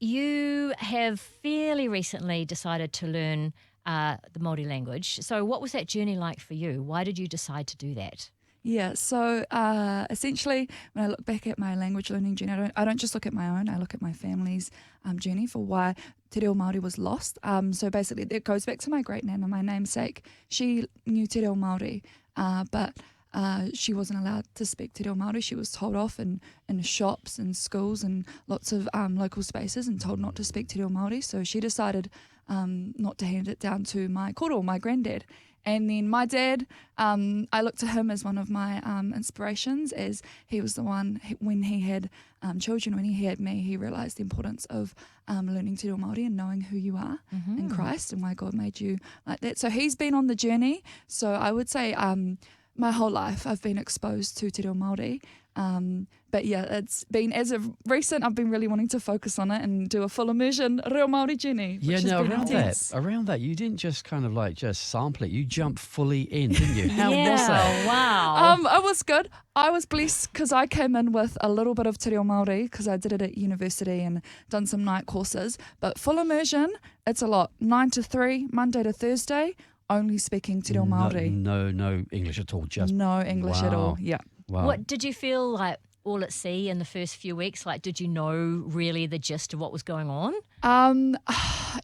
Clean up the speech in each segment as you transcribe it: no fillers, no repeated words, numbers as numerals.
you have fairly recently decided to learn the Māori language. So what was that journey like for you? Why did you decide to do that? Yeah, so essentially, when I look back at my language learning journey, I don't just look at my own, I look at my family's journey for why Te Reo Māori was lost. So basically, it goes back to my great-nana, my namesake. She knew Te Reo Māori, but she wasn't allowed to speak Te Reo Māori. She was told off in shops and schools and lots of local spaces and told not to speak Te Reo Māori. So she decided not to hand it down to my koro, my granddad. And then my dad, I look to him as one of my inspirations, as he was the one, when he had children, when he had me, he realised the importance of learning Te Reo Māori and knowing who you are in Christ and why God made you like that. So he's been on the journey. So I would say my whole life I've been exposed to Te Reo Māori. But yeah, it's been, as of recent, I've been really wanting to focus on it and do a full immersion Reo Māori journey. Yeah, no, around that, you didn't just kind of like just sample it. You jumped fully in, didn't you? How was that? Wow. It was good. I was blessed because I came in with a little bit of Te Reo Māori because I did it at university and done some night courses. But full immersion, it's a lot. 9 to 3, Monday to Thursday, only speaking Te Reo Māori. No English at all. Just no English at all. Yeah. Wow. What did you feel like all at sea in the first few weeks? Like, did you know really the gist of what was going on?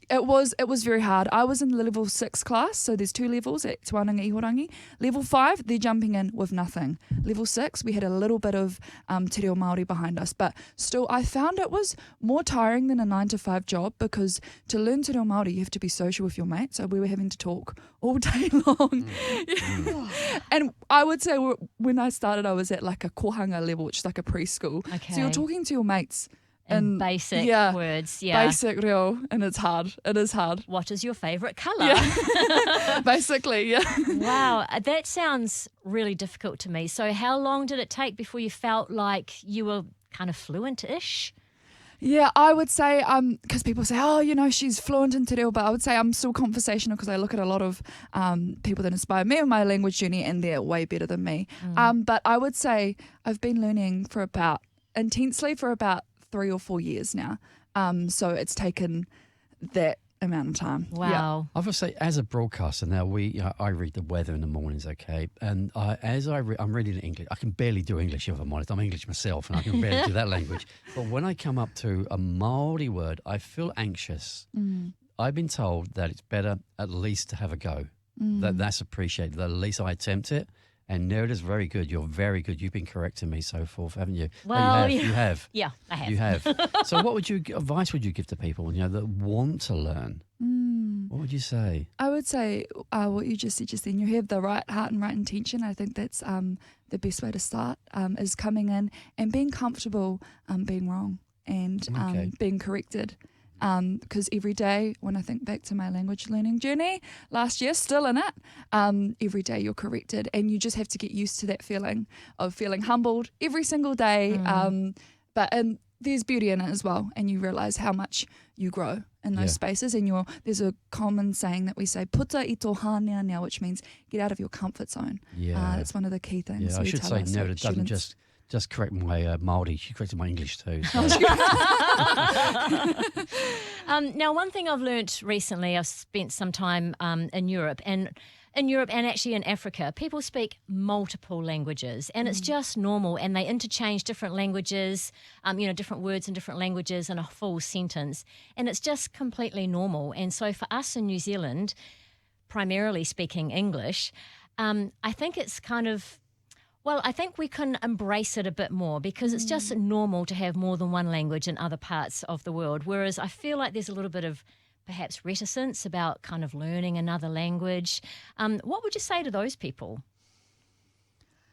It was very hard. I was in the level 6 class, so there's 2 levels at Te Wānanga Ihorangi. Level 5, they're jumping in with nothing. Level 6, we had a little bit of Te Reo Māori behind us, but still I found it was more tiring than a 9 to 5 job because to learn Te Reo Māori, you have to be social with your mates, so we were having to talk all day long. And I would say when I started, I was at like a kohanga level, which is like a preschool. Okay. So you're talking to your mates in basic words, basic Reo, and it's hard. It is hard. What is your favourite colour? Yeah. Basically, yeah. Wow, that sounds really difficult to me. So how long did it take before you felt like you were kind of fluent-ish? Yeah, I would say, because people say, oh, you know, she's fluent in Te Reo, but I would say I'm still conversational because I look at a lot of people that inspire me on my language journey and they're way better than me. But I would say I've been learning intensely for about 3 or 4 years now. So it's taken that amount of time. Wow. Yeah. I would say, as a broadcaster now, I read the weather in the mornings, okay? And I'm reading English. I can barely do English, if I'm honest. I'm English myself, and I can barely do that language. But when I come up to a Māori word, I feel anxious. I've been told that it's better at least to have a go. That's appreciated. At least I attempt it. And there it is, very good. You're very good. You've been correcting me so forth, haven't you? Well, you have. Yeah, I have. You have. So what advice would you give to people, that want to learn? What would you say? I would say what you just said just then. You have the right heart and right intention. I think that's the best way to start, is coming in and being comfortable being wrong and being corrected. Because every day, when I think back to my language learning journey last year, still in it, every day you're corrected and you just have to get used to that feeling of feeling humbled every single day. But there's beauty in it as well, and you realise how much you grow in those spaces. And there's a common saying that we say, puta i tō hānea now, which means get out of your comfort zone. Yeah. That's one of the key things. Yeah, I should say no, it doesn't just correct my Māori. She corrected my English too. So. Now, one thing I've learnt recently, I've spent some time in Europe and actually in Africa, people speak multiple languages and it's just normal, and they interchange different languages, different words in different languages in a full sentence, and it's just completely normal. And so for us in New Zealand, primarily speaking English, I think it's I think we can embrace it a bit more because it's just normal to have more than one language in other parts of the world, whereas I feel like there's a little bit of perhaps reticence about kind of learning another language. What would you say to those people?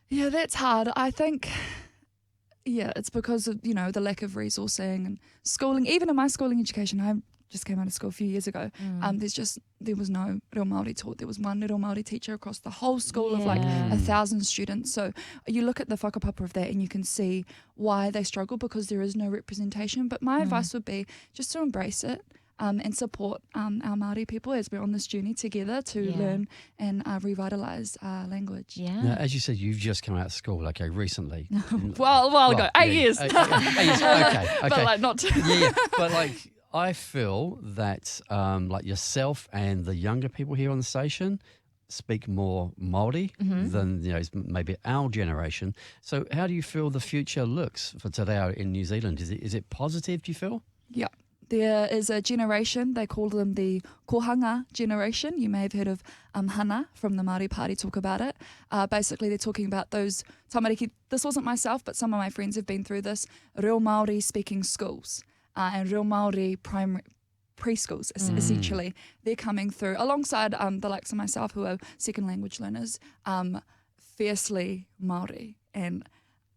Yeah, that's hard. I think, it's because of, the lack of resourcing and schooling. Even in my schooling education, I just came out of school a few years ago. There was no Reo Māori taught. There was one Reo Māori teacher across the whole school of like 1,000 students. So you look at the whakapapa of that and you can see why they struggle because there is no representation. But my advice would be just to embrace it. And support our Māori people as we're on this journey together to learn and revitalise our language. Yeah. Now, as you said, you've just come out of school, recently. Well, a while ago, 8 years. 8 years, okay. But not Yeah, but I feel that like yourself and the younger people here on the station speak more Māori than maybe our generation. So how do you feel the future looks for Te Reo in New Zealand? Is it positive, do you feel? Yeah. There is a generation, they call them the kohanga generation. You may have heard of Hana from the Māori Party talk about it. Basically, they're talking about those tamariki. This wasn't myself, but some of my friends have been through this. Reo Māori speaking schools and Reo Māori preschools, essentially. They're coming through alongside the likes of myself who are second language learners, fiercely Māori and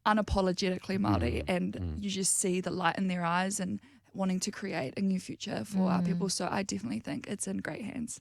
unapologetically Māori. And you just see the light in their eyes and wanting to create a new future for our people. So I definitely think it's in great hands.